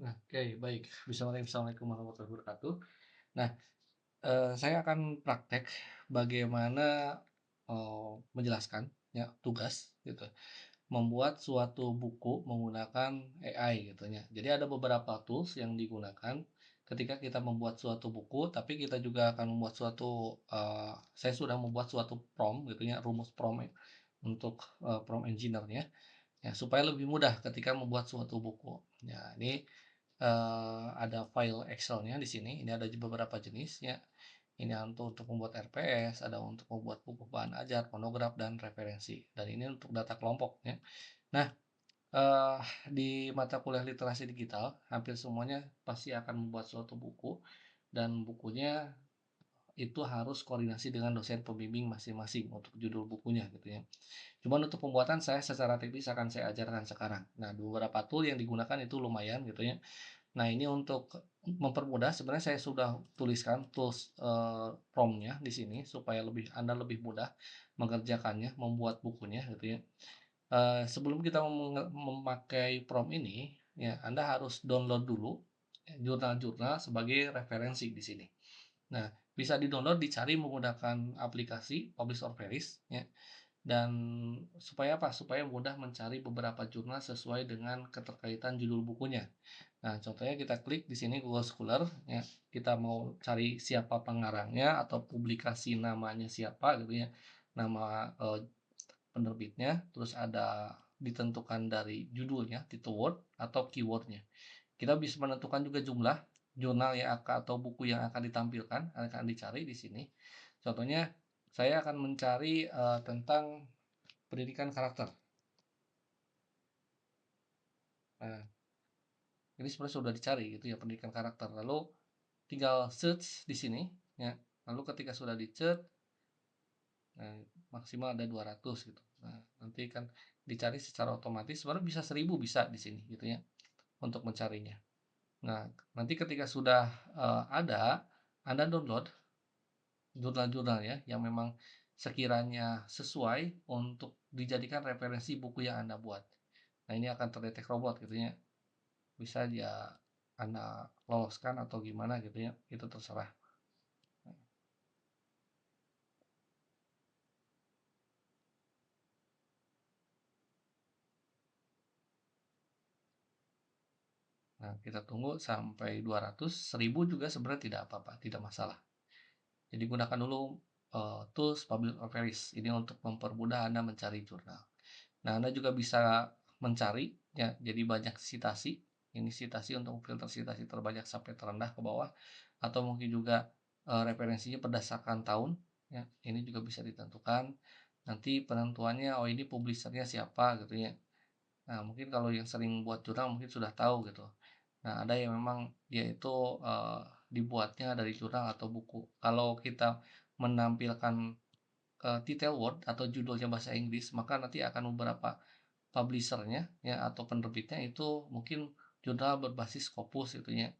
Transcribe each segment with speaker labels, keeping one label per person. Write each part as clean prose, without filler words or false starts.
Speaker 1: Nah, oke, baik. Assalamualaikum warahmatullahi wabarakatuh. Nah, saya akan praktek bagaimana, menjelaskan ya tugas gitu, membuat suatu buku menggunakan AI gitu ya. Jadi ada beberapa tools yang digunakan ketika kita membuat suatu buku, tapi kita juga akan membuat suatu, saya sudah membuat suatu prompt gitu ya, rumus prompt untuk, prompt engineer-nya, ya supaya lebih mudah ketika membuat suatu buku. Ya ini ada file Excel-nya di sini, ini ada beberapa jenis ya. Ini untuk membuat RPS, ada untuk membuat buku bahan ajar, monograf, dan referensi. Dan ini untuk data kelompok ya. Nah, eee, di mata kuliah literasi digital, hampir semuanya pasti akan membuat suatu buku, dan bukunya itu harus koordinasi dengan dosen pembimbing masing-masing untuk judul bukunya gitu ya. Cuman untuk pembuatan saya secara teknis akan saya ajarkan sekarang. Nah, beberapa tool yang digunakan itu lumayan gitu ya. Nah, ini untuk mempermudah sebenarnya saya sudah tuliskan tools, prompt-nya di sini supaya Anda lebih mudah mengerjakannya, membuat bukunya gitu ya. Sebelum kita memakai prompt ini, ya Anda harus download dulu jurnal-jurnal sebagai referensi di sini. Nah, bisa di-download, dicari menggunakan aplikasi Publish or Perish ya. Dan supaya apa? Supaya mudah mencari beberapa jurnal sesuai dengan keterkaitan judul bukunya. Nah, contohnya kita klik di sini Google Scholar, ya. Kita mau cari siapa pengarangnya atau publikasi namanya siapa gitu ya. Nama penerbitnya, terus ada ditentukan dari judulnya, title word atau keywordnya. Kita bisa menentukan juga jumlah jurnal yang akan atau buku yang akan ditampilkan, akan dicari di sini. Contohnya, saya akan mencari tentang pendidikan karakter. Nah, ini sebenarnya sudah dicari gitu ya pendidikan karakter. Lalu tinggal search di sini ya. Lalu ketika sudah di-search, nah, maksimal ada 200 gitu. Nah, nanti kan dicari secara otomatis sebenarnya bisa 1000 bisa di sini gitu ya untuk mencarinya. Nah, nanti ketika sudah ada, Anda download jurnal-jurnalnya yang memang sekiranya sesuai untuk dijadikan referensi buku yang Anda buat. Nah, ini akan terdetek robot gitu ya. Bisa dia Anda loloskan atau gimana gitu ya, itu terserah. Nah, kita tunggu sampai 200, 1000 juga sebenarnya tidak apa-apa, tidak masalah. Jadi gunakan dulu tools Public Office ini untuk mempermudah Anda mencari jurnal. Nah, Anda juga bisa mencari ya, jadi banyak sitasi. Ini sitasi untuk filter sitasi terbanyak sampai terendah ke bawah, atau mungkin juga referensinya berdasarkan tahun ya. Ini juga bisa ditentukan. Nanti penentuannya, oh ini publishernya siapa gitu ya. Nah, mungkin kalau yang sering buat jurnal mungkin sudah tahu gitu. Nah, ada yang memang dia itu, dibuatnya dari jurnal atau buku. Kalau kita menampilkan, title word atau judulnya bahasa Inggris, maka nanti akan beberapa publisher-nya ya atau penerbitnya itu mungkin jurnal berbasis Scopus gitu ya,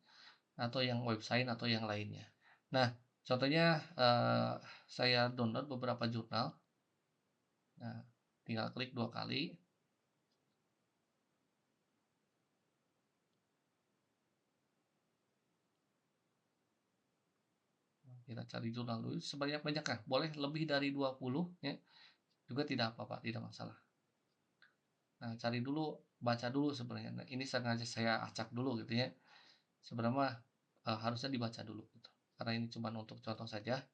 Speaker 1: atau yang website atau yang lainnya. Nah, contohnya, saya download beberapa jurnal. Nah, tinggal klik 2 kali. Kita cari jurnal dulu sebanyak-banyaknya, boleh lebih dari 20 ya, juga tidak apa-apa, tidak masalah. Nah, cari dulu, baca dulu sebenarnya. Nah, ini sengaja saya acak dulu gitu ya. Sebenarnya mah, harusnya dibaca dulu gitu. Karena ini cuma untuk contoh saja.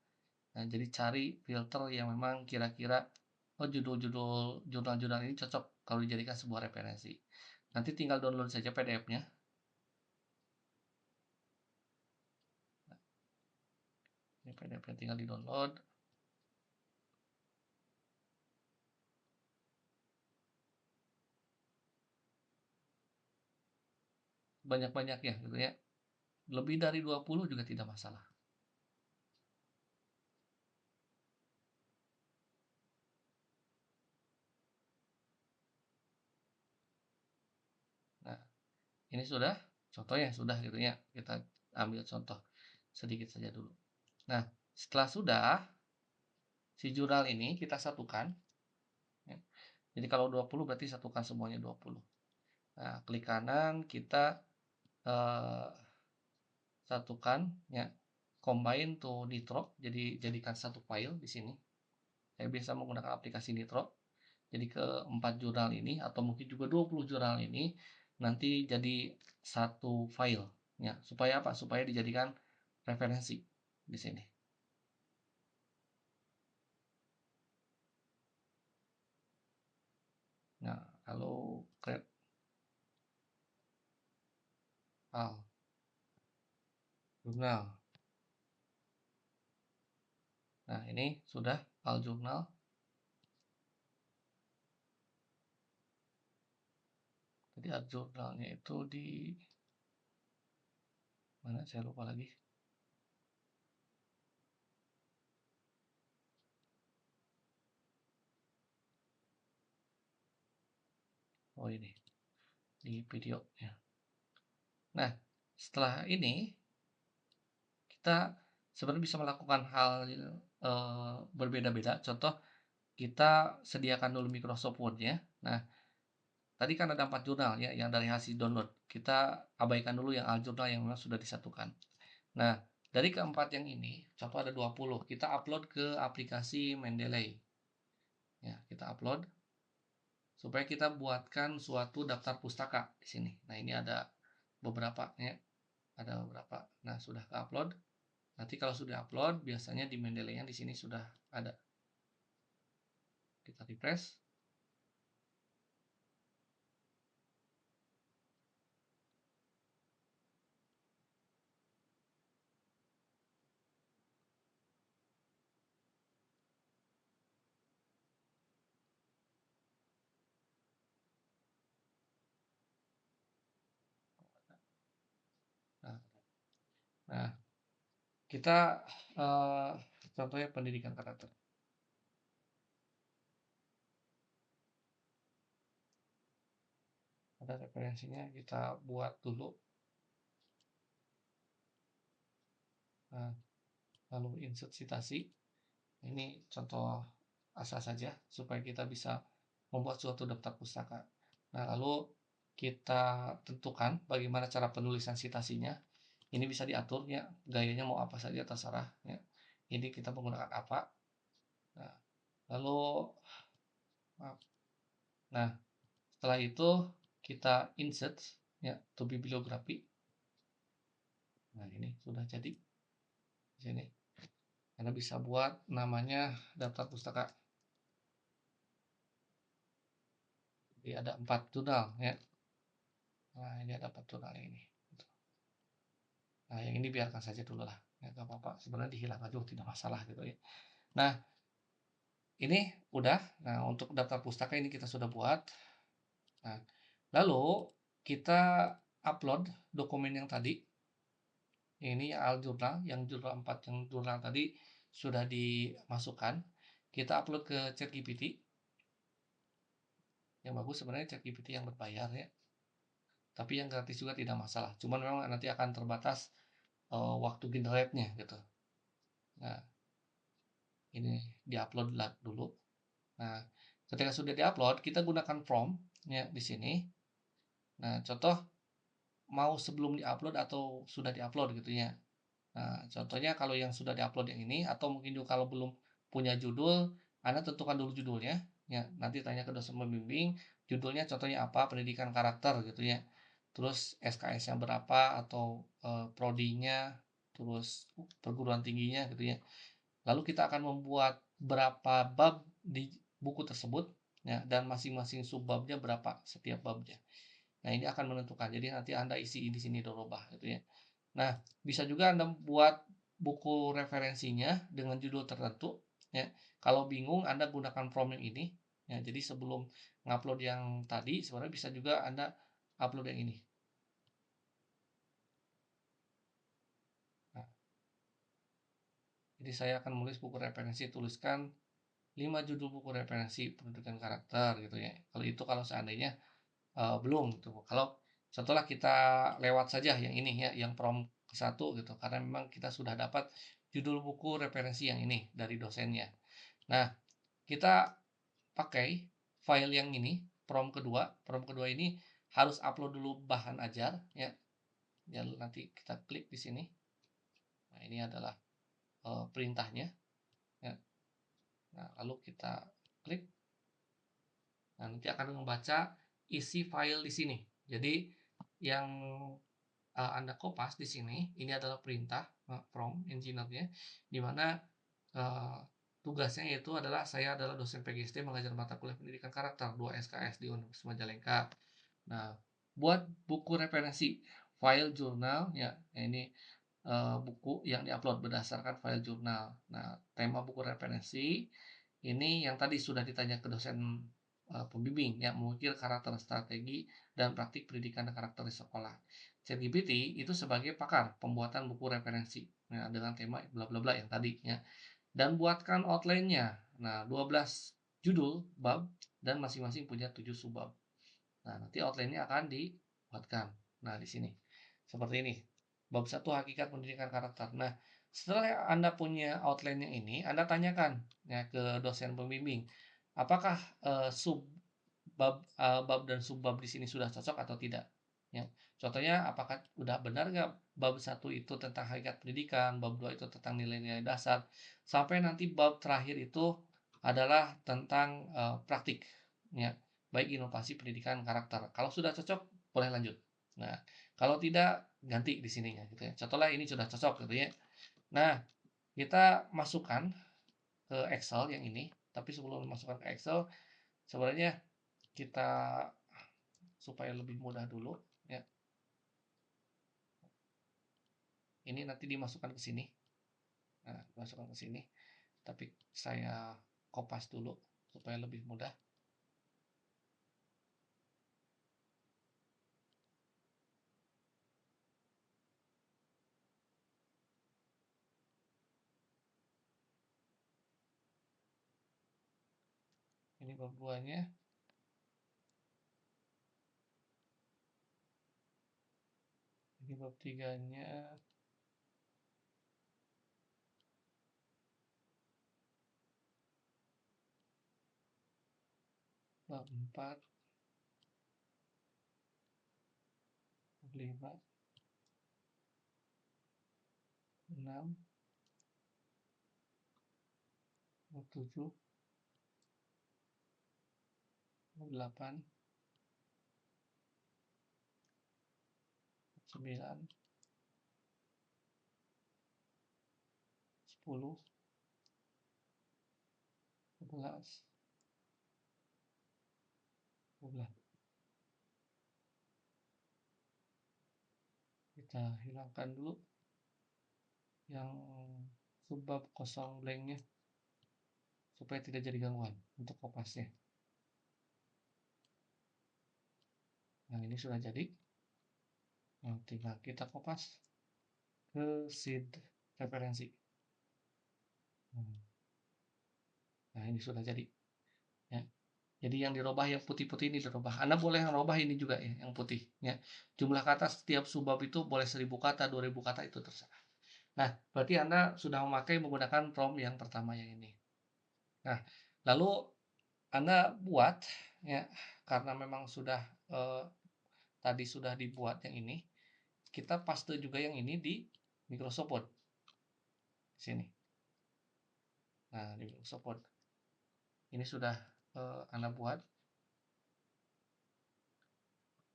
Speaker 1: Nah, jadi cari filter yang memang kira-kira, oh judul-judul jurnal-jurnal ini cocok kalau dijadikan sebuah referensi. Nanti tinggal download saja PDF-nya. Nah, ini PDF-nya tinggal di-download, banyak-banyak ya gitu ya. Lebih dari 20 juga tidak masalah. Nah, ini sudah, contohnya sudah gitu ya. Kita ambil contoh sedikit saja dulu. Nah, setelah sudah, si jurnal ini kita satukan. Ya. Jadi kalau 20 berarti satukan semuanya 20. Nah, klik kanan, kita eee, satukan ya, combine to Nitro, jadi jadikan satu file di sini. Saya biasa menggunakan aplikasi Nitro. Jadi ke-4 jurnal ini atau mungkin juga 20 jurnal ini nanti jadi satu file ya. Supaya apa? Supaya dijadikan referensi di sini. Nah, kalau create file jurnal. Nah, ini sudah file jurnal. Jadi art jurnalnya itu di mana? Saya lupa lagi. Oh ini di video ya. Nah, setelah ini kita sebenarnya bisa melakukan hal berbeda-beda. Contoh kita sediakan dulu Microsoft Word-nya. Nah, tadi kan ada 4 jurnal ya yang dari hasil download. Kita abaikan dulu yang al jurnal yang memang sudah disatukan. Nah, dari keempat yang ini, contoh ada 20, kita upload ke aplikasi Mendeley. Ya, kita upload supaya kita buatkan suatu daftar pustaka di sini. Nah, ini ada beberapa ya, ada beberapa. Nah, sudah ke-upload. Nanti kalau sudah upload, biasanya di Mendeley-nya di sini sudah ada. Kita refresh. Nah, nah kita contohnya pendidikan karakter. Ada referensinya, kita buat dulu. Nah, lalu insert citasi. Ini contoh asal saja supaya kita bisa membuat suatu daftar pustaka. Nah, lalu kita tentukan bagaimana cara penulisan citasinya. Ini bisa diatur ya, gayanya mau apa saja terserah ya. Ini kita menggunakan apa. Nah, lalu maaf. Nah, setelah itu kita insert ya to bibliografi. Nah, ini sudah jadi di sini. Anda bisa buat namanya daftar pustaka. Jadi ada 4 jurnal ya. Nah, ini ada 4 jurnal ini. Nah, yang ini biarkan saja dulu lah. Ya, gak apa-apa. Sebenarnya dihilangkan juga tidak masalah gitu ya. Nah, ini udah. Nah, untuk daftar pustaka ini kita sudah buat. Nah, lalu kita upload dokumen yang tadi. Ini al jurnal, yang jurnal 4 yang jurnal tadi sudah dimasukkan. Kita upload ke ChatGPT. Yang bagus sebenarnya ChatGPT yang berbayar ya. Tapi yang gratis juga tidak masalah. Cuman memang nanti akan terbatas waktu generate-nya gitu. Nah, ini diupload dulu. Nah, ketika sudah diupload, kita gunakan prompt ya di sini. Nah, contoh mau sebelum diupload atau sudah diupload gitu ya. Nah, contohnya kalau yang sudah diupload yang ini atau mungkin juga kalau belum punya judul, Anda tentukan dulu judulnya ya. Nanti tanya ke dosen pembimbing, judulnya contohnya apa, pendidikan karakter gitu ya. Terus SKS-nya berapa atau prodinya, terus perguruan tingginya gitu ya. Lalu kita akan membuat berapa bab di buku tersebut ya, dan masing-masing subbabnya berapa setiap babnya. Nah, ini akan menentukan. Jadi nanti Anda isi di sini dirubah gitu ya. Nah, bisa juga Anda buat buku referensinya dengan judul tertentu ya. Kalau bingung Anda gunakan prompt yang ini ya. Jadi sebelum ngupload yang tadi sebenarnya bisa juga Anda upload yang ini. Nah, jadi saya akan menulis buku referensi, tuliskan 5 judul buku referensi pendidikan karakter gitu ya. Kalau seandainya belum gitu. Kalau setelah kita lewat saja yang ini ya, yang prompt ke satu gitu, karena memang kita sudah dapat judul buku referensi yang ini dari dosennya. Nah, kita pakai file yang ini, prompt kedua ini harus upload dulu bahan ajar ya. Lalu nanti kita klik di sini. Nah, ini adalah perintahnya ya. Nah, lalu kita klik. Nah, nanti akan membaca isi file di sini. Jadi yang Anda kopas di sini, ini adalah perintah from engineer-nya, di mana tugasnya yaitu adalah saya adalah dosen PGSD mengajar mata kuliah pendidikan karakter 2 SKS di Universitas Majalengka. Nah, buat buku referensi file jurnal ya, ini buku yang diupload berdasarkan file jurnal. Nah, tema buku referensi ini yang tadi sudah ditanya ke dosen pembimbing yang mengukir karakter strategi dan praktik pendidikan dan karakter di sekolah. ChatGPT itu sebagai pakar pembuatan buku referensi ya, dengan tema bla bla bla yang tadi ya. Dan buatkan outline-nya. Nah, 12 judul bab dan masing-masing punya 7 subbab. Nah, nanti outline-nya akan dibuatkan. Nah, di sini. Seperti ini. Bab 1 hakikat pendidikan karakter. Nah, setelah Anda punya outline-nya ini, Anda tanyakan ya ke dosen pembimbing, apakah bab dan subbab di sini sudah cocok atau tidak? Ya. Contohnya, apakah udah benar nggak bab 1 itu tentang hakikat pendidikan, bab 2 itu tentang nilai-nilai dasar, sampai nanti bab terakhir itu adalah tentang praktik, ya, baik inovasi pendidikan karakter. Kalau sudah cocok, boleh lanjut. Nah, kalau tidak, ganti di sininya gitu ya. Contohnya ini sudah cocok gitu ya. Nah, kita masukkan ke Excel yang ini, tapi sebelum dimasukkan ke Excel, sebenarnya kita supaya lebih mudah dulu ya. Ini nanti dimasukkan ke sini. Nah, dimasukkan ke sini. Tapi saya kopas dulu supaya lebih mudah. Ini bab 2-nya. Ini bab 3-nya. Bab 4, bab 5, 6, bab 7, bab 8, 9, 10, 11, 12. Kita hilangkan dulu yang subbab kosong blanknya supaya tidak jadi gangguan untuk kopasnya. Nah, ini sudah jadi. Nah, tinggal kita kopas ke sheet referensi. Nah, ini sudah jadi. Ya. Jadi yang dirubah yang putih-putih ini dirubah. Anda boleh merubah ini juga ya, yang putih. Ya. Jumlah kata setiap subbab itu boleh 1000 kata, 2000 kata itu terserah. Nah, berarti Anda sudah menggunakan prompt yang pertama yang ini. Nah, lalu Anda buat ya, karena memang sudah tadi sudah dibuat yang ini, kita paste juga yang ini di Microsoft Word. Di sini. Nah, di Microsoft Word. Ini sudah Anda buat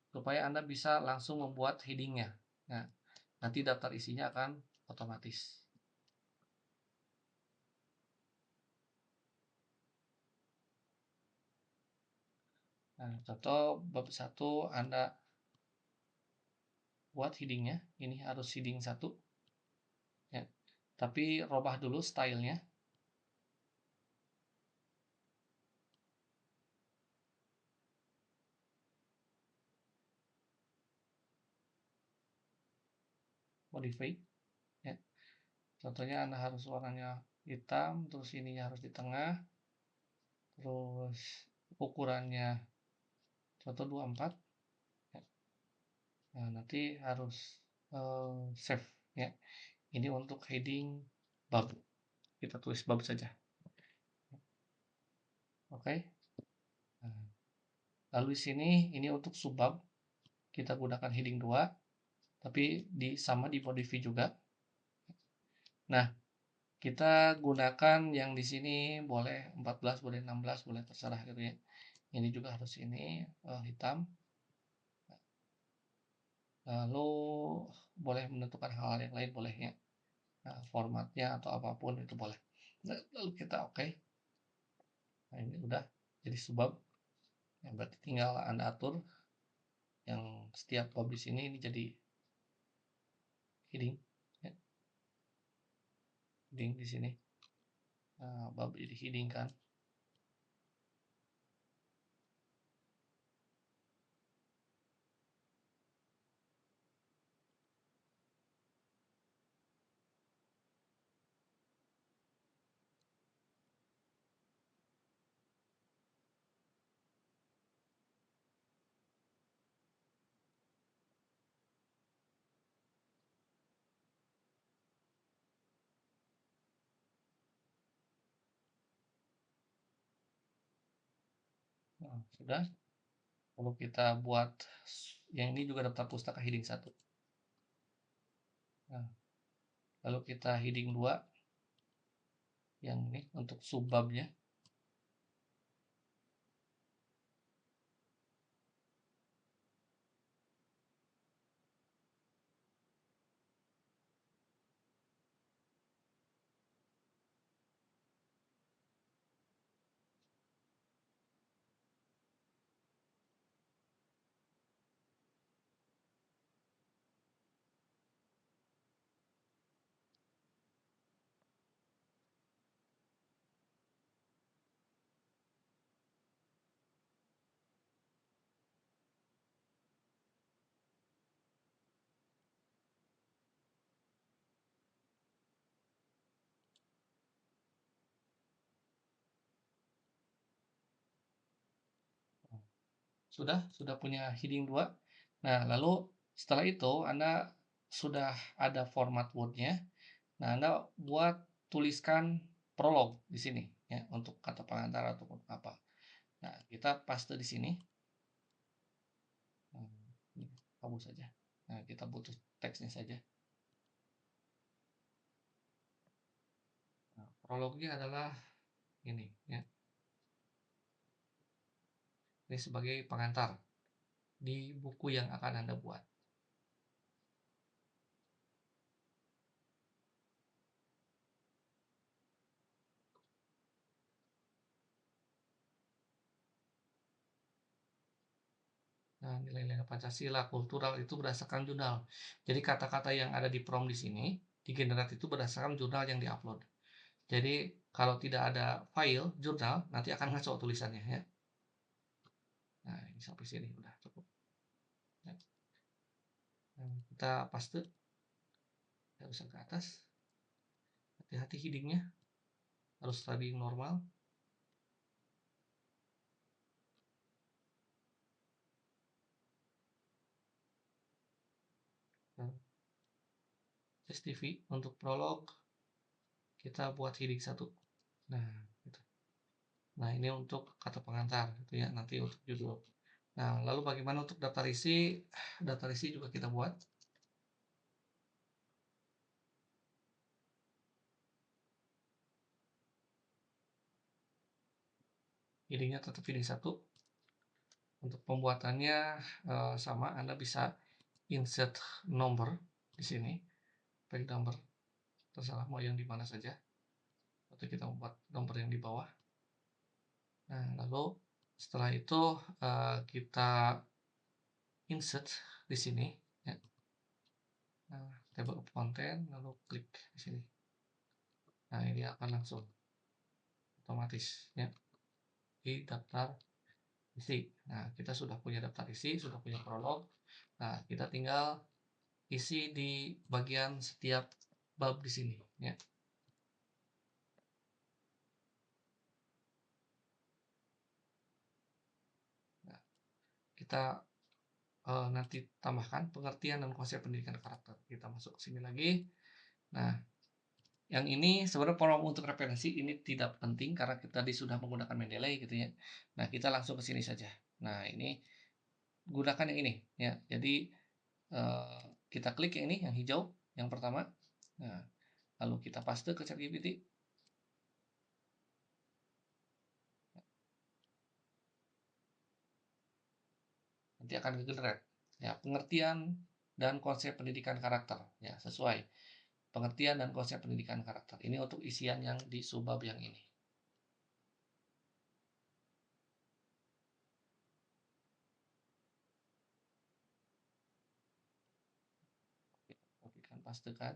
Speaker 1: supaya Anda bisa langsung membuat headingnya. Nah, nanti daftar isinya akan otomatis. Nah, contoh bab 1 Anda buat headingnya, ini harus heading 1 ya. Tapi robah dulu stylenya. Modify ya. Contohnya Anda harus warnanya hitam, terus ininya harus di tengah, terus ukurannya contoh 24 ya. Nah, nanti harus save ya. Ini untuk heading bab. Kita tulis bab saja. Oke. Nah, lalu di sini ini untuk subbab kita gunakan heading 2. tapi sama di modify juga. Nah, kita gunakan yang di sini boleh 14, boleh 16, boleh terserah gitu ya. Ini juga harus ini hitam. Lalu boleh menentukan hal-hal yang lain boleh ya. Nah, formatnya atau apapun itu boleh. Nah, lalu kita oke. Nah, ini udah jadi sebab. Ya, berarti tinggal Anda atur yang setiap bab di sini ini jadi heading ya. Heading di sini. Nah, bab jadi heading kan. Nah, sudah. Lalu kita buat yang ini juga daftar pustaka heading 1. Nah, lalu kita heading 2 yang ini untuk subbabnya. Sudah punya heading 2. Nah, lalu setelah itu Anda sudah ada format Word-nya. Nah, Anda buat tuliskan prolog di sini ya untuk kata pengantar ataupun apa. Nah, kita paste di sini. Nah, ini hapus saja. Nah, kita butuh teksnya saja. Nah, prolognya adalah ini ya. Ini sebagai pengantar di buku yang akan Anda buat. Nah, nilai-nilai Pancasila, kultural itu berdasarkan jurnal. Jadi kata-kata yang ada di prompt di sini, di generate itu berdasarkan jurnal yang diupload. Jadi kalau tidak ada file jurnal, nanti akan ngaco tulisannya ya. Nah, ini sampai sini udah cukup. Ya. Nah, kita paste, kita bisa ke atas. Hati-hati headingnya, harus tadi normal. Nah, TV untuk prolog kita buat heading 1. Nah, gitu. Nah, ini untuk kata pengantar gitu ya, nanti untuk judul. Nah, lalu bagaimana untuk daftar isi? Daftar isi juga kita buat. Headingnya tetap heading 1. Untuk pembuatannya sama, Anda bisa insert nomor di sini, baik nomor terserah mau yang di mana saja, atau kita membuat nomor yang di bawah. Nah, lalu setelah itu kita insert di sini ya. Nah, table of content, lalu klik di sini. Nah, ini akan langsung otomatis ya di daftar isi. Nah, kita sudah punya daftar isi, sudah punya prolog. Nah, kita tinggal isi di bagian setiap bab di sini ya. Nah, kita nanti tambahkan pengertian dan konsep pendidikan karakter. Kita masuk ke sini lagi. Nah, yang ini sebenarnya prolog untuk referensi ini tidak penting karena kita tadi sudah menggunakan Mendeley gitu ya. Nah, kita langsung ke sini saja. Nah, ini gunakan yang ini ya. Jadi kita klik yang ini, yang hijau, yang pertama. Nah, lalu kita paste ke ChatGPT. Nanti akan ke-generate. Ya, pengertian dan konsep pendidikan karakter. Ya, sesuai. Pengertian dan konsep pendidikan karakter. Ini untuk isian yang di subbab yang ini. Kopikan, pastekan.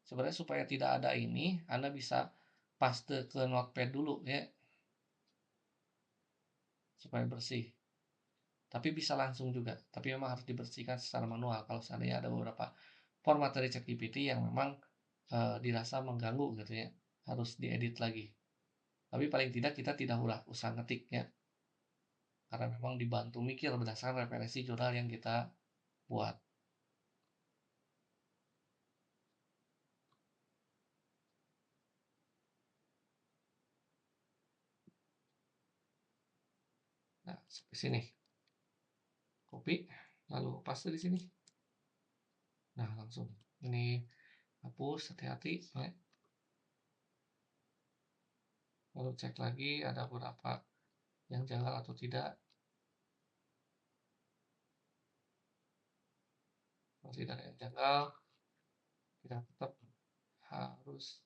Speaker 1: Sebenarnya supaya tidak ada ini, Anda bisa paste ke notepad dulu ya, supaya bersih. Tapi bisa langsung juga, tapi memang harus dibersihkan secara manual kalau seandainya ada beberapa format dari ChatGPT yang memang dirasa mengganggu gitu ya, harus diedit lagi. Tapi paling tidak kita tidak usah ngetiknya, karena memang dibantu mikir berdasarkan referensi jurnal yang kita buat. Nah, seperti sini. Copy, lalu paste di sini. Nah, langsung. Ini hapus, hati-hati. Lalu cek lagi ada beberapa yang janggal atau tidak. Kalau tidak ada yang janggal, kita tetap harus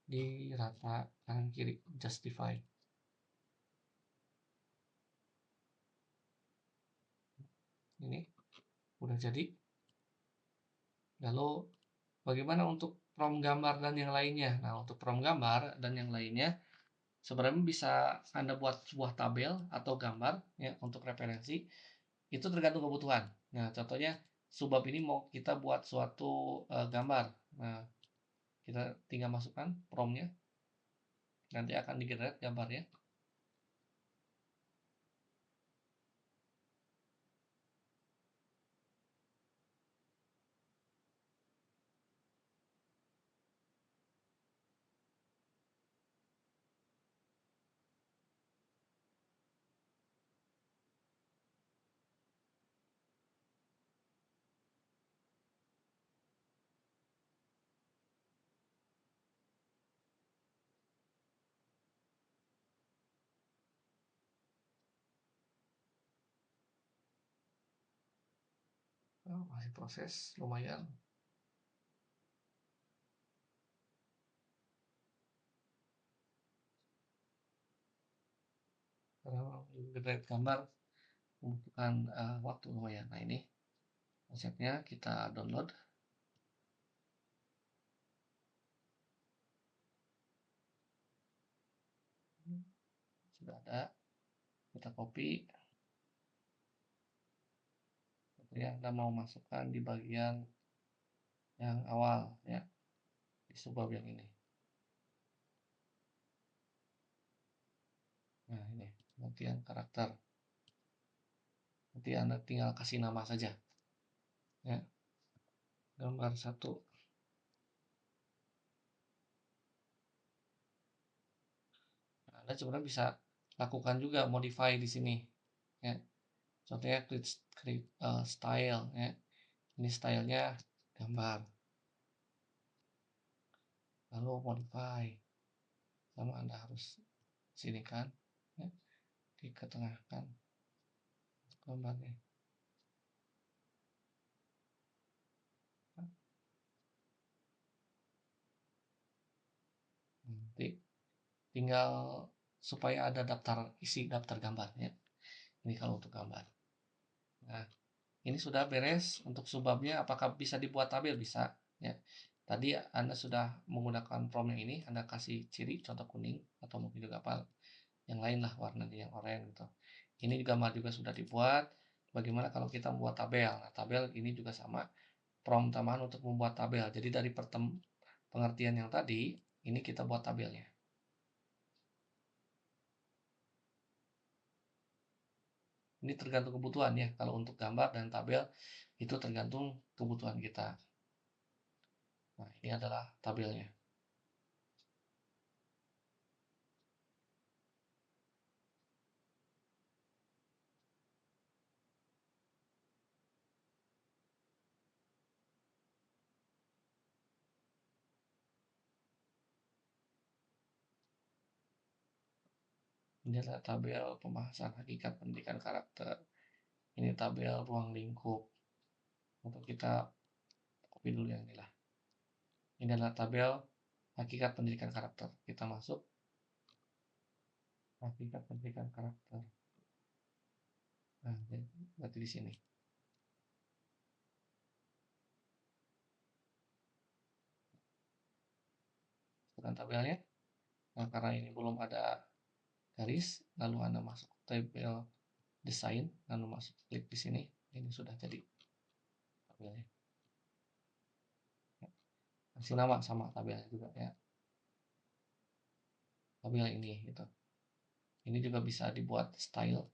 Speaker 1: di rata kanan kiri, justify. Ini udah jadi. Lalu bagaimana untuk prompt gambar dan yang lainnya? Nah, untuk prompt gambar dan yang lainnya sebenarnya bisa Anda buat sebuah tabel atau gambar ya untuk referensi. Itu tergantung kebutuhan. Nah, contohnya subbab ini mau kita buat suatu gambar. Nah, kita tinggal masukkan promptnya, nanti akan di-generate gambarnya. Oh, masih proses, lumayan. Karena generate gambar membutuhkan waktu lumayan. Nah, ini konsepnya kita download. Sudah ada. Kita copy. Ya, Anda mau masukkan di bagian yang awal ya, di subbab yang ini. Nah, ini pengertian karakter. Nanti Anda tinggal kasih nama saja. Ya, gambar 1. Nah, Anda sebenarnya bisa lakukan juga modify di sini. Ya, contohnya create style. Ya. Ini stylenya gambar. Lalu modify. Sama Anda harus sini kan. Ya, diketengahkan gambarnya. Nanti tinggal supaya ada isi daftar gambarnya. Ini kalau untuk gambar. Nah, ini sudah beres untuk subbabnya. Apakah bisa dibuat tabel? Bisa. Ya. Tadi Anda sudah menggunakan prompt yang ini, Anda kasih ciri contoh kuning atau mungkin juga apa yang lain lah warnanya yang oranye gitu. Ini gambar juga sudah dibuat. Bagaimana kalau kita membuat tabel? Nah, tabel ini juga sama prompt tambahan untuk membuat tabel. Jadi dari pengertian yang tadi, ini kita buat tabelnya. Ini tergantung kebutuhan ya. Kalau untuk gambar dan tabel itu tergantung kebutuhan kita. Nah, ini adalah tabelnya. Ini adalah tabel pembahasan hakikat pendidikan karakter. Ini tabel ruang lingkup. Untuk kita copy dulu yang inilah. Ini adalah tabel hakikat pendidikan karakter. Kita masuk hakikat pendidikan karakter. Nah, berarti di sini. Bukan tabelnya. Nah, karena ini belum ada garis, lalu Anda masuk tabel desain, lalu masuk klik di sini. Ini sudah jadi tabelnya. Kasih nama sama tabelnya juga ya. Tabel ini gitu. Ini juga bisa dibuat style.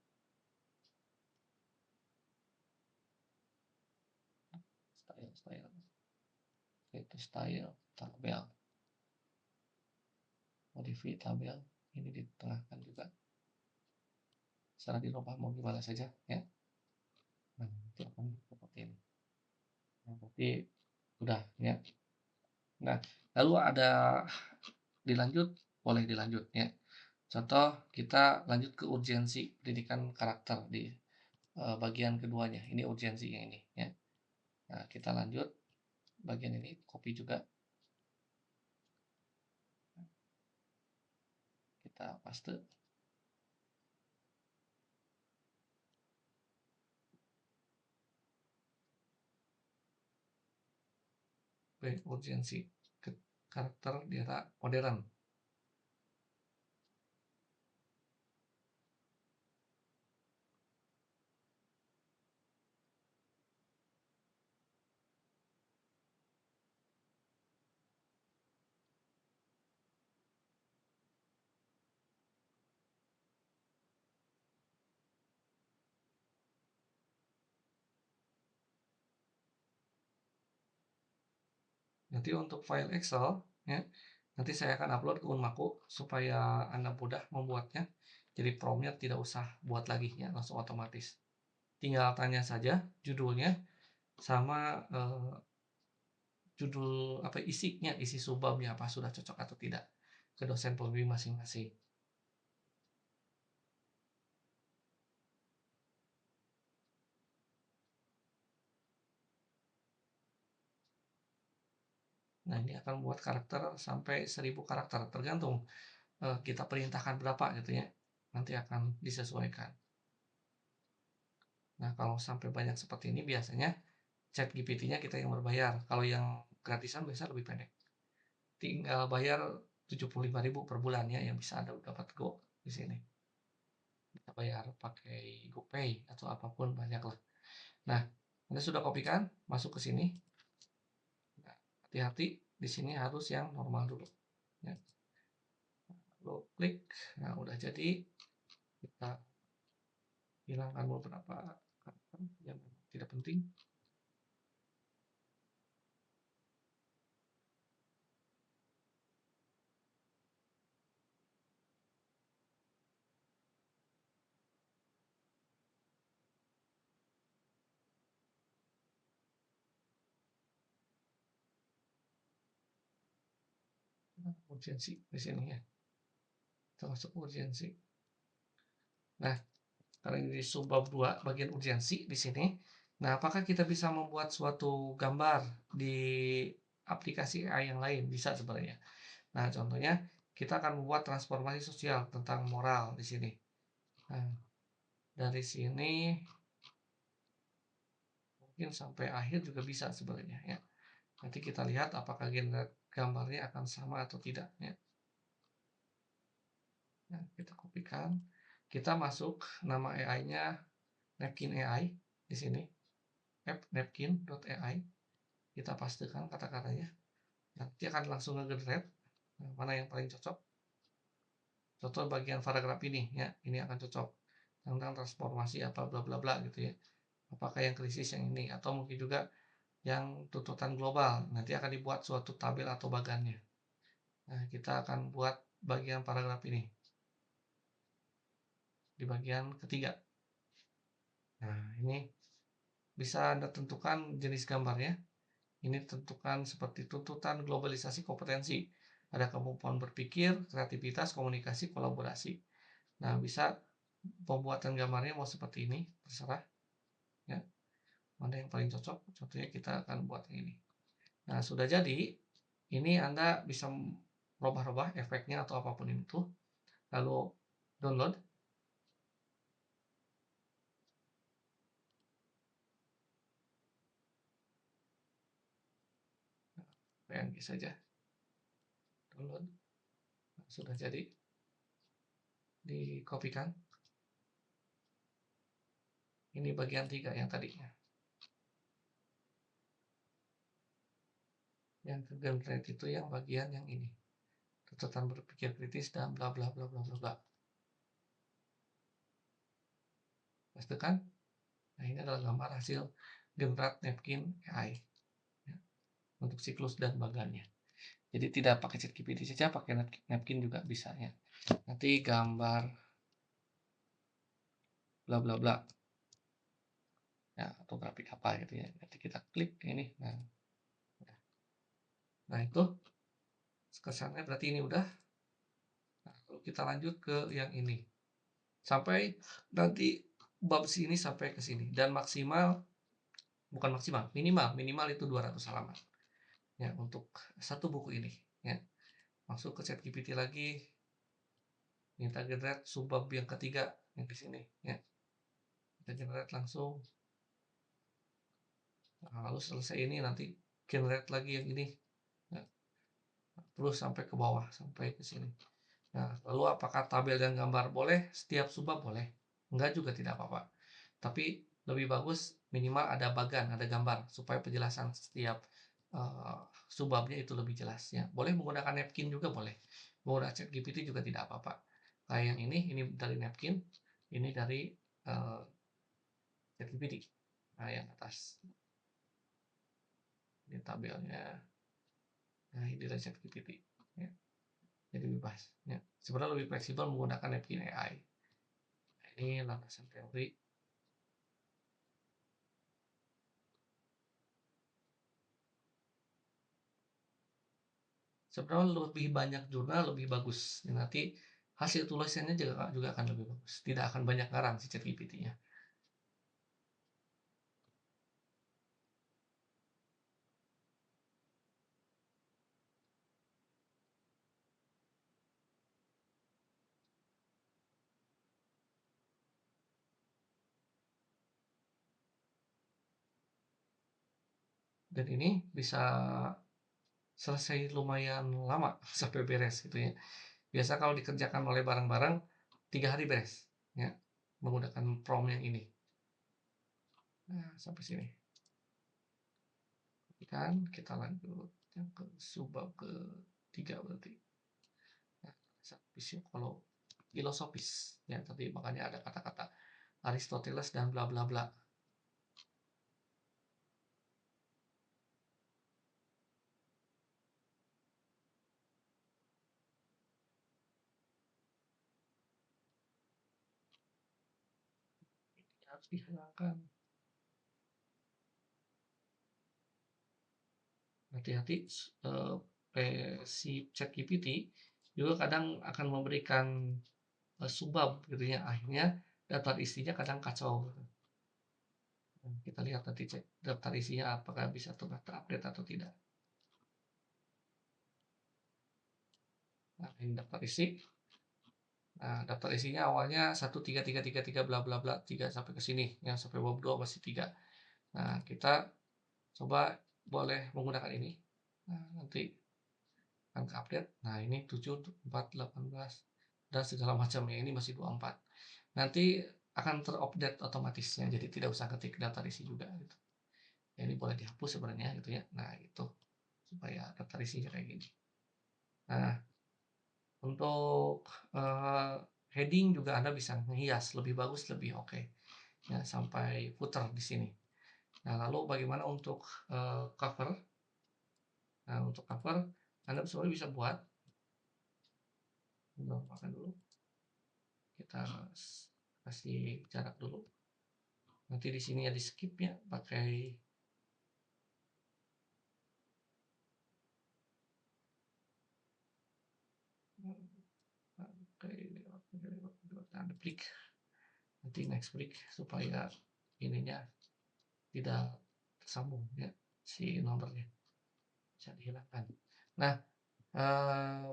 Speaker 1: Style. Itu style tabel. Modify tabel. Ini ditengahkan juga. Secara dirubah mau gimana saja ya. Nah, nanti akan seperti ini. Nah, berarti udah ya. Nah, lalu ada dilanjut, boleh dilanjut ya. Contoh kita lanjut ke urgensi pendidikan karakter di bagian keduanya. Ini urgensinya ini ya. Nah, kita lanjut bagian ini, copy juga. Kita paste. Urgensi ke karakter di era modern. Nanti untuk file Excel ya, nanti saya akan upload ke Unmaku supaya Anda mudah membuatnya. Jadi promnya tidak usah buat lagi ya, langsung otomatis. Tinggal tanya saja judulnya sama judul apa isinya, isi subbabnya apa sudah cocok atau tidak ke dosen pembimbing masing-masing. Nah, ini akan membuat karakter sampai 1000 karakter, tergantung kita perintahkan berapa gitu ya. Nanti akan disesuaikan. Nah, kalau sampai banyak seperti ini biasanya ChatGPT-nya kita yang berbayar. Kalau yang gratisan biasa lebih pendek. Tinggal bayar 75.000 per bulan ya yang bisa Anda dapat Go di sini. Kita bayar pakai GoPay atau apapun banyak lah. Nah, Anda sudah kopikan, masuk ke sini. Nah, hati-hati di sini harus yang normal dulu. Ya. Lalu klik, nah udah jadi. Kita hilangkan beberapa karakter yang tidak penting. Urgensi di sini ya, termasuk urgensi. Nah, karena ini di subbab 2 bagian urgensi di sini. Nah, apakah kita bisa membuat suatu gambar di aplikasi AI yang lain? Bisa sebenarnya. Nah, contohnya kita akan membuat transformasi sosial tentang moral di sini. Nah, dari sini mungkin sampai akhir juga bisa sebenarnya ya. Nanti kita lihat apakah gambarnya akan sama atau tidak ya. Nah, kita kopikan. Kita masuk nama AI-nya Napkin AI di sini. App napkin.ai. Kita pastekan kata-katanya. Nanti akan langsung nge-generate mana yang paling cocok. Contoh bagian paragraf ini ya, ini akan cocok tentang transformasi apa bla bla bla gitu ya. Apakah yang krisis yang ini atau mungkin juga yang tuntutan global. Nanti akan dibuat suatu tabel atau bagannya. Nah, kita akan buat bagian paragraf ini di bagian ketiga. Nah, ini bisa Anda tentukan jenis gambarnya. Ini tentukan seperti tuntutan globalisasi kompetensi. Ada kemampuan berpikir, kreativitas, komunikasi, kolaborasi. Nah, bisa pembuatan gambarnya mau seperti ini, terserah ya, mana yang paling cocok. Contohnya kita akan buat yang ini. Nah, sudah jadi, ini Anda bisa merubah-rubah efeknya atau apapun itu, lalu download. PNG saja, download. Nah, sudah jadi, dikopikan. Ini bagian 3 yang tadinya. Yang generate itu yang bagian yang ini. Tuntutan berpikir kritis dan bla bla bla bla bla bla. Pastikan. Nah, ini adalah gambar hasil generate napkin AI ya, untuk siklus dan bagannya. Jadi tidak pakai ChatGPT saja, pakai napkin juga bisa ya. Nanti gambar bla bla bla ya, atau grafik apa gitu ya. Nanti kita klik ini. Nah itu kesannya berarti ini udah. Nah, kalau kita lanjut ke yang ini sampai nanti bab sini sampai ke sini dan maksimal, bukan maksimal, minimal itu 200 halaman ya untuk satu buku ini ya. Masuk ke ChatGPT lagi, minta generate subbab yang ketiga yang di sini ya, kita generate langsung. Nah, lalu selesai ini nanti generate lagi yang ini ya, terus sampai ke bawah sampai ke sini. Nah, lalu apakah tabel dan gambar boleh? Setiap subbab boleh, enggak juga tidak apa-apa, tapi lebih bagus minimal ada bagan, ada gambar supaya penjelasan setiap uh, subbabnya itu lebih jelas ya. Boleh menggunakan napkin juga, boleh menggunakan ChatGPT juga tidak apa-apa. Kayak yang ini dari napkin, ini dari uh, ChatGPT. Nah, yang atas ini tabelnya, nah ini dari ChatGPT ya. Jadi bebas ya, sebenarnya lebih fleksibel menggunakan napkin AI. Nah, ini landasan teori. Sebenarnya lebih banyak jurnal lebih bagus. Dan nanti hasil tulisannya juga akan lebih bagus. Tidak akan banyak ngarang si ChatGPT-nya. Dan ini bisa selesai lumayan lama sampai beres gitu ya. Biasa kalau dikerjakan oleh bareng-bareng 3 hari beres ya, menggunakan prompt yang ini. Nah, sampai sini. Kan kita lanjut yang ke subbab ke-3 berarti. Nah, psikolog filosofis ya, tadi makanya ada kata-kata Aristoteles dan bla bla bla. Ini harus dihilangkan. Hati-hati, si ChatGPT juga kadang akan memberikan subbab gitu ya, akhirnya daftar isinya kadang kacau gitu. Kita lihat nanti cek daftar isinya apakah bisa terupdate atau tidak. Nah, ini daftar isi. Nah, daftar isinya awalnya 13333 bla bla bla 3 sampai ke sini, yang sampai bab 2 masih 3. Nah, kita coba boleh menggunakan ini. Nah, nanti akan update. Nah, ini 7, 4, 18 dan segala macamnya, ini masih 24. Nanti akan terupdate otomatisnya, jadi tidak usah ketik daftar isi juga gitu. Ya, ini boleh dihapus sebenarnya gitu ya. Nah, itu supaya daftar isinya kayak gini. Nah, untuk heading juga Anda bisa menghias lebih bagus, lebih oke ya, sampai footer di sini. Nah, lalu bagaimana untuk cover? Nah, untuk cover Anda sebenarnya bisa buat, makan dulu, kita kasih jarak dulu. Nanti di sini ya di skip ya, pakai break, nanti next break supaya ininya tidak tersambung ya, si nomornya, bisa dihilangkan. Nah,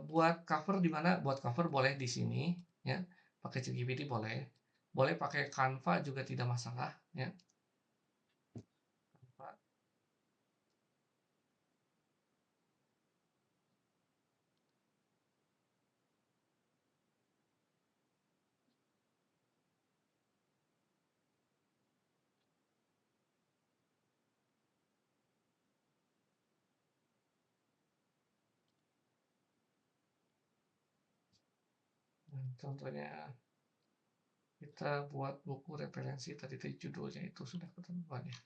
Speaker 1: buat cover di mana? Buat cover boleh di sini ya, pakai ChatGPT boleh, boleh pakai Canva juga tidak masalah ya, Canva. Nah, contohnya kita buat buku referensi tadi itu judulnya itu sudah ketentuan ya.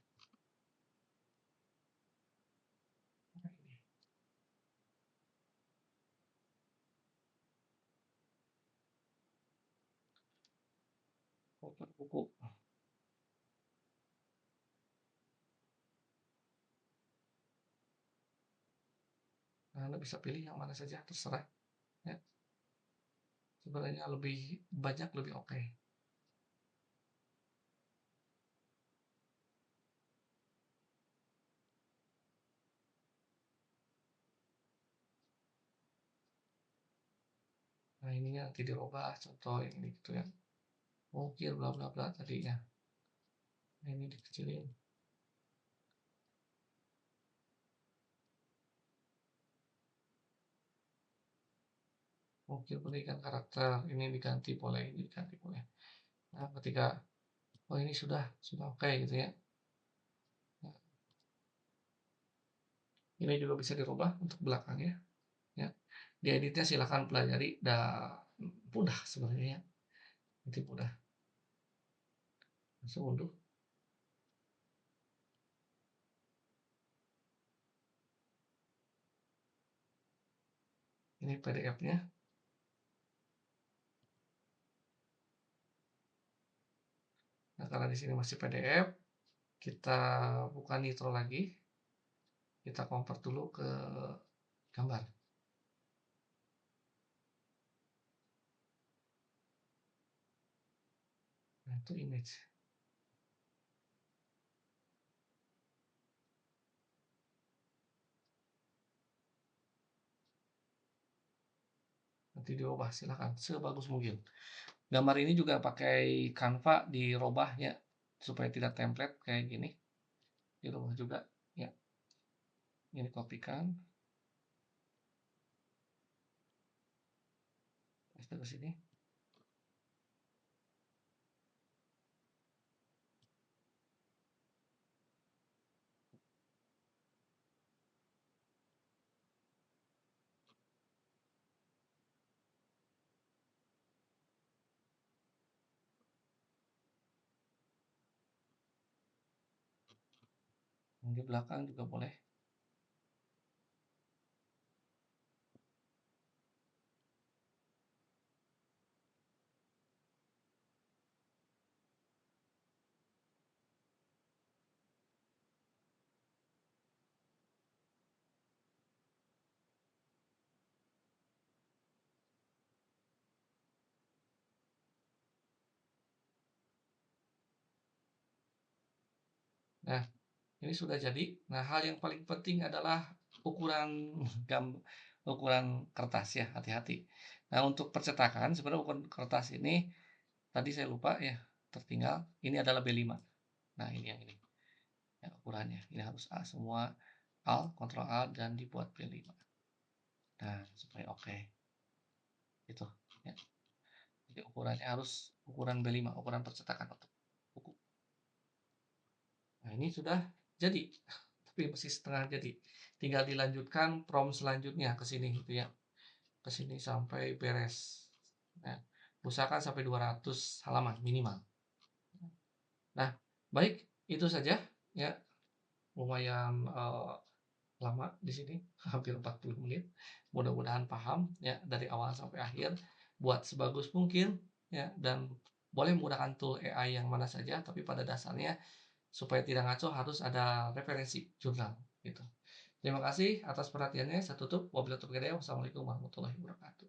Speaker 1: Nah, ini cover buku. Nah, Anda bisa pilih yang mana saja, terserah ya. Sebenarnya lebih banyak lebih oke. Nah, ininya nanti dirubah contoh ini gitu ya. Mungkin bla bla bla tadinya. Nah, ini dikecilin. Mungkin pendidikan karakter ini diganti boleh, ini diganti boleh. Nah, ketika oh ini sudah oke gitu ya. Nah, ini juga bisa dirubah untuk belakangnya ya. Dieditnya silahkan pelajari dan mudah sebenarnya ya. Nanti mudah. Langsung unduh. Ini PDF-nya. Nah, karena di sini masih PDF, kita buka Nitro lagi. Kita convert dulu ke gambar. Nah, itu image. Nanti diubah silahkan sebagus mungkin. Gambar ini juga pakai Canva dirubah ya supaya tidak template kayak gini. Dirubah juga ya. Ini kopikan, paste ke sini. Yang di belakang juga boleh. Nah, ini sudah jadi. Nah, hal yang paling penting adalah ukuran ukuran kertas ya, hati-hati. Nah, untuk percetakan sebenarnya ukuran kertas ini tadi saya lupa ya, tertinggal. Ini adalah B5. Nah, ini yang ini. Ya, ukurannya. Ini harus A semua. Alt, Ctrl A dan dibuat B5. Nah, supaya oke. Itu ya. Jadi ukurannya harus ukuran B5, ukuran percetakan untuk buku. Nah, ini sudah jadi. Tapi masih setengah jadi. Tinggal dilanjutkan prompt selanjutnya ke sini gitu ya. Ke sini sampai beres. Nah, usahakan sampai 200 halaman minimal. Nah, baik, itu saja ya. Lumayan lama di sini, hampir 40 menit. Mudah-mudahan paham ya dari awal sampai akhir. Buat sebagus mungkin ya, dan boleh menggunakan tool AI yang mana saja, tapi pada dasarnya supaya tidak ngaco harus ada referensi jurnal gitu. Terima kasih atas perhatiannya. Saya tutup. Wabillahi taufiq hidayah. Wassalamualaikum warahmatullahi wabarakatuh.